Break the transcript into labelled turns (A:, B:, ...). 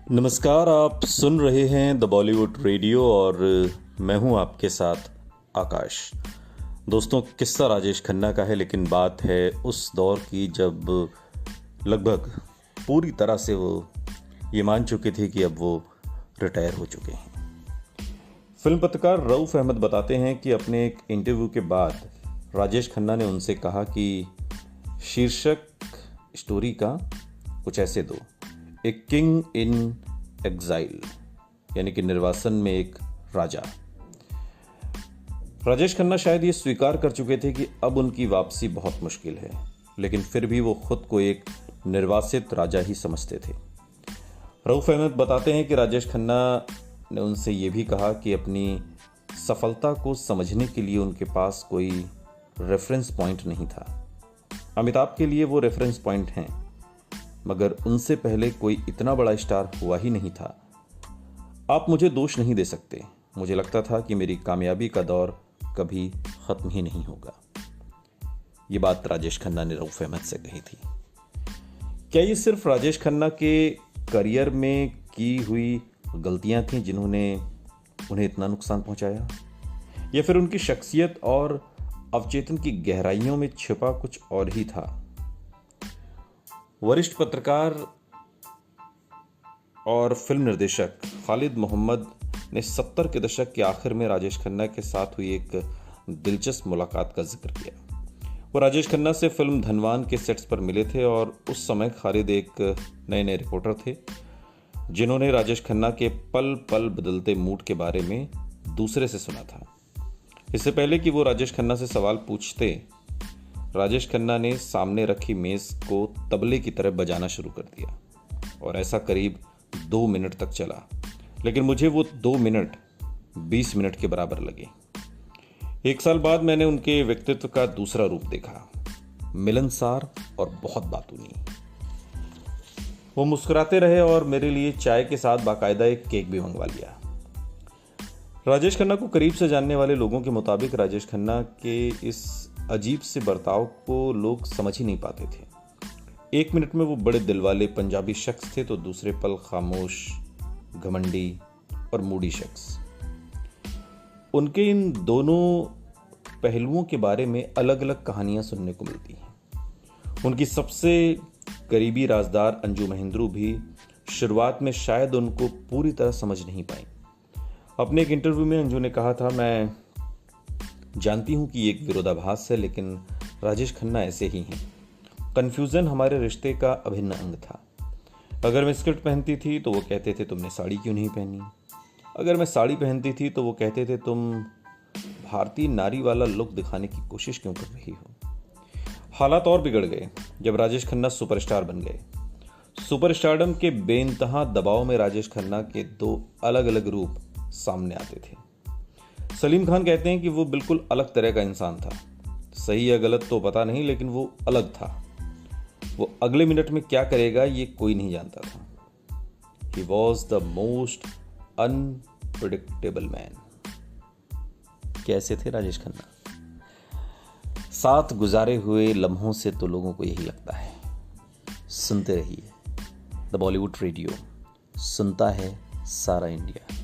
A: नमस्कार, आप सुन रहे हैं द बॉलीवुड रेडियो और मैं हूं आपके साथ आकाश। दोस्तों, किस्सा राजेश खन्ना का है, लेकिन बात है उस दौर की जब लगभग पूरी तरह से वो ये मान चुके थे कि अब वो रिटायर हो चुके हैं। फिल्म पत्रकार रऊफ अहमद बताते हैं कि अपने एक इंटरव्यू के बाद राजेश खन्ना ने उनसे कहा कि शीर्षक स्टोरी का कुछ ऐसे दो, ए किंग इन एग्जाइल, यानी कि निर्वासन में एक राजा। राजेश खन्ना शायद ये स्वीकार कर चुके थे कि अब उनकी वापसी बहुत मुश्किल है, लेकिन फिर भी वो खुद को एक निर्वासित राजा ही समझते थे। रऊफ अहमद बताते हैं कि राजेश खन्ना ने उनसे ये भी कहा कि अपनी सफलता को समझने के लिए उनके पास कोई रेफरेंस पॉइंट नहीं था। अमिताभ के लिए वो रेफरेंस पॉइंट हैं, मगर उनसे पहले कोई इतना बड़ा स्टार हुआ ही नहीं था। आप मुझे दोष नहीं दे सकते। मुझे लगता था कि मेरी कामयाबी का दौर कभी खत्म ही नहीं होगा। ये बात राजेश खन्ना ने रऊफ अहमद से कही थी। क्या ये सिर्फ राजेश खन्ना के करियर में की हुई गलतियां थीं जिन्होंने उन्हें इतना नुकसान पहुंचाया, या फिर उनकी शख्सियत और अवचेतन की गहराइयों में छिपा कुछ और ही था? वरिष्ठ पत्रकार और फिल्म निर्देशक खालिद मोहम्मद ने 70 के दशक के आखिर में राजेश खन्ना के साथ हुई एक दिलचस्प मुलाकात का जिक्र किया। वो राजेश खन्ना से फिल्म धनवान के सेट्स पर मिले थे और उस समय खालिद एक नए रिपोर्टर थे जिन्होंने राजेश खन्ना के पल पल बदलते मूड के बारे में दूसरे से सुना था। इससे पहले कि वो राजेश खन्ना से सवाल पूछते, राजेश खन्ना ने सामने रखी मेज को तबले की तरह बजाना शुरू कर दिया और ऐसा करीब 2 मिनट तक चला, लेकिन मुझे वो 2 मिनट 20 मिनट के बराबर लगे। 1 साल बाद मैंने उनके व्यक्तित्व का दूसरा रूप देखा, मिलनसार और बहुत बातूनी। वो मुस्कुराते रहे और मेरे लिए चाय के साथ बाकायदा एक केक भी मंगवा लिया। राजेश खन्ना को करीब से जानने वाले लोगों के मुताबिक राजेश खन्ना के इस अजीब से बर्ताव को लोग समझ ही नहीं पाते थे। 1 मिनट में वो बड़े दिलवाले पंजाबी शख्स थे तो दूसरे पल खामोश, घमंडी और मूडी शख्स। उनके इन दोनों पहलुओं के बारे में अलग अलग कहानियां सुनने को मिलती हैं। उनकी सबसे करीबी राजदार अंजू महेंद्रू भी शुरुआत में शायद उनको पूरी तरह समझ नहीं पाई। अपने एक इंटरव्यू में अंजू ने कहा था, मैं जानती हूं कि ये एक विरोधाभास है, लेकिन राजेश खन्ना ऐसे ही हैं। कन्फ्यूजन हमारे रिश्ते का अभिन्न अंग था। अगर मैं स्कर्ट पहनती थी तो वो कहते थे तुमने साड़ी क्यों नहीं पहनी। अगर मैं साड़ी पहनती थी तो वो कहते थे तुम भारतीय नारी वाला लुक दिखाने की कोशिश क्यों कर रही हो। हालात और बिगड़ गए जब राजेश खन्ना सुपरस्टार बन गए। सुपरस्टारडम के बेइंतहा दबाव में राजेश खन्ना के 2 अलग अलग रूप सामने आते थे। सलीम खान कहते हैं कि वो बिल्कुल अलग तरह का इंसान था। सही या गलत तो पता नहीं, लेकिन वो अलग था। वो अगले मिनट में क्या करेगा ये कोई नहीं जानता था। He was the most unpredictable man। कैसे थे राजेश खन्ना? साथ गुजारे हुए लम्हों से तो लोगों को यही लगता है। सुनते रहिए द बॉलीवुड रेडियो, सुनता है सारा इंडिया।